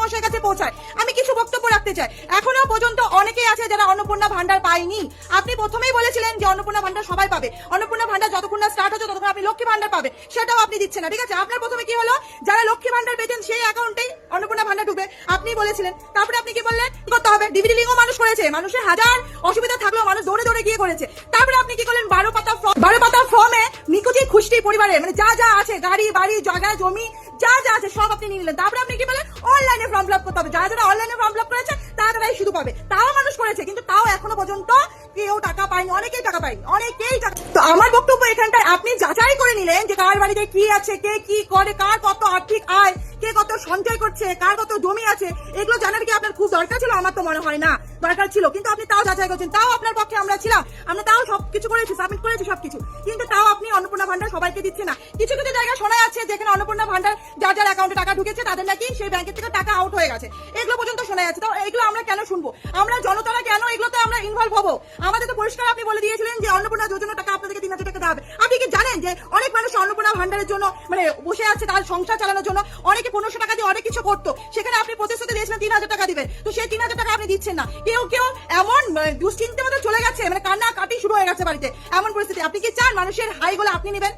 মশাইয়ের কাছে পৌঁছায়। আমি কিছু বক্তব্য রাখতে চাই। এখনো পর্যন্ত অনেকেই আছে যারা অন্নপূর্ণা ভান্ডার পায়নি। আপনি প্রথমেই বলেছিলেন যে অন্নপূর্ণা ভান্ডার সবাই পাবে, অন্নপূর্ণা ভান্ডার যতক্ষণ না স্টার্ট হচ্ছে ততক্ষণ আপনি লক্ষ্মী ভান্ডার পাবে, সেটাও আপনি দিচ্ছেন না। ঠিক আছে, আপনার প্রথমে কি হলো, যারা লক্ষ্মী ভান্ডার পেতেন সেই অ্যাকাউন্টেই অন্নপূর্ণা ভান্ডার ঢুকবে আপনি বলেছিলেন। তারপরে আপনি কি বললেন, করতে হবে ডিভিডি লিঙ্কও মানুষ করেছে, মানুষের হাজার অসুবিধা থাকলেও মানুষ দৌড়ে দৌড়ে গিয়ে করেছে। তারপরে আপনি কি করলেন, 12 পাতা ফর্মে নিকুচি খুশটি পরিবারে মানে যা যা আছে, গাড়ি বাড়ি জায়গা জমি যা যা আছে সব আপনি নিয়ে নিলেন। তারপরে আপনি কি বলেন, অনলাইনে ফর্ম ফিল আপ করতে হবে, যারা অনলাইনে ফর্ম ফিল আপ করেছে তারাই শুধু পাবে। তাও মানুষ করেছে, কিন্তু তাও এখনো পর্যন্ত কেউ টাকা পায়নি, অনেকেই টাকা পায়নি, অনেকেই টাকা। তো আমার বক্তব্য এখানটায়, আপনি যাচাই করে নিলেন যে কার বাড়িতে কি আছে, কে কি করে, কার কত আর্থিক আয়, কে কত সঞ্চয় করছে, কার কত জমি আছে, এগুলো জানার কি আপনার খুব দরকার ছিল? আমার তো মনে হয় না দরকার ছিল, কিন্তু আপনি তাও যাচাই করছেন। তাও আপনার পক্ষে আমরা ছিলাম, আমরা তাও সবকিছু করেছি, সাবমিট করেছি সবকিছু, কিন্তু তাও আপনি অন্নপূর্ণা ভান্ডার সবাইকে দিচ্ছে না। কিছু কিছু জায়গায় শোনা যাচ্ছে যেখানে অন্নপূর্ণা ভান্ডার যার যার অ্যাকাউন্টে টাকা ঢুকেছে তাদের নাকি সেই ব্যাংকের থেকে টাকা আউট হয়ে গেছে, এগুলো পর্যন্ত শোনা যাচ্ছে। তো এগুলো আমরা কেন শুনবো? আমরা জনতারা কেন এগুলোতে আমরা ইনভলভ হবো? আমাদের তো পরিষ্কার আপনি বলে দিয়েছিলেন যে অন্নপূর্ণা যোজনা টাকা আপনাদেরকে 3000 টাকা দেওয়া হবে। আপনি কি জানেন যে অনেক মানুষ অন্নপূর্ণা ভান্ডারের জন্য মানে বসে আছে, তার সংসার চালানোর জন্য অনেকে 1500 টাকা দিয়ে অনেক কিছু করতো, সেখানে আপনি প্রতিশ্রুতি দিয়েছিলেন 3000 টাকা দিবেন, তো সেই 3000 টাকা আপনি দিচ্ছেন না। কেউ কেউ এমন দুশ্চিন্তার মধ্যে চলে গেছে, মানে কান্না কাটি শুরু হয়ে গেছে বাড়িতে, এমন পরিস্থিতি। আপনি কি চান মানুষের হাইগুলো আপনি নেবেন?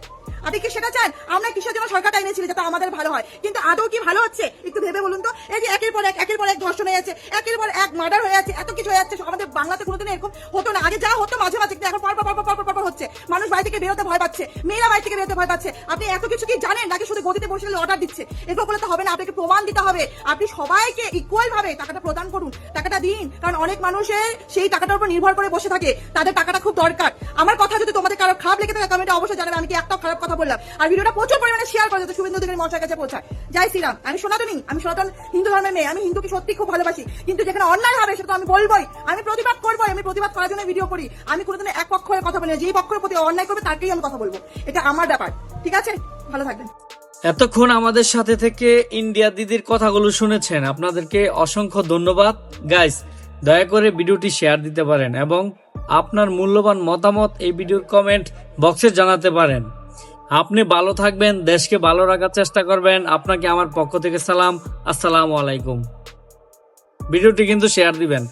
আপনি কি সেটা চান? আমরা কিসের জন্য সরকারটা এনেছিল, যাতে আমাদের ভালো হয়, কিন্তু আদৌ কি ভালো হচ্ছে একটু ভেবে বলুন তো। এই যে একের পর এক ধর্ষণ হয়ে যাচ্ছে, একের পর এক মার্ডার হয়ে যাচ্ছে, এত কিছু হয়ে যাচ্ছে, আমাদের বাংলাতে কোনোদিন এরকম হতো না। আগে যা হতো মাঝে মাঝে, এখন পর হচ্ছে। মানুষ বাড়ি থেকে বেরোতে ভয় পাচ্ছে, মেয়েরা বাড়ি থেকে বেরোতে ভয় পাচ্ছে। আপনি এত কিছু কি জানেন নাকি শুধু গদিতে বসে অর্ডার দিচ্ছে? এগুলো করলে তো হবে না, আপনাকে প্রমাণ দিতে হবে। আপনি সবাইকে ইকুয়াল ভাবে টাকাটা প্রদান করুন, টাকাটা দিন, কারণ অনেক মানুষের সেই টাকাটার উপর নির্ভর করে বসে থাকে, তাদের টাকাটা খুব দরকার। আমার কথা যদি তোমাদের কারো খারাপ লেগে থাকে কমেন্টে অবশ্যই জানাবে, আমি কি একটাও খারাপ কথা বললাম? আর ভিডিওটা প্রচুর পরিমাণে শেয়ার করে যাতে শুভেন্দু অধিকারী মহাশয়ের কাছে পৌঁছায়। জয় শ্রীরাম। আমি সনাতনী, আমি সনাতন হিন্দু ধর্মের মেয়ে, আমি হিন্দুকে সত্যি খুব ভালোবাসি, কিন্তু যেখানে অন্যায় হবে সেটা আমি বলবোই, আমি প্রতিবাদ করবোই, আমি প্রতিবাদ করার জন্য ভিডিও করি। আমি কোনোদিন এক পক্ষ হয়ে কথা বলি না, যেই পক্ষের প্রতি অন্যায় করবে তাকেই আমি কথা বলবো, এটা আমার ব্যাপার। ঠিক আছে, ভালো থাকবেন। এতক্ষণ আমাদের সাথে থেকে ইন্ডিয়া দিদির কথাগুলো শুনেছেন, আপনাদেরকে অসংখ্য ধন্যবাদ। গাইস, দয়া করে ভিডিওটি শেয়ার দিতে পারেন এবং আপনার মূল্যবান মতামত এই ভিডিওর কমেন্ট বক্সে জানাতে পারেন। আপনি ভালো থাকবেন, দেশকে ভালো রাখার চেষ্টা করবেন। আপনাকে আমার পক্ষ থেকে সালাম, আসসালামু আলাইকুম। ভিডিওটি কিন্তু শেয়ার দিবেন।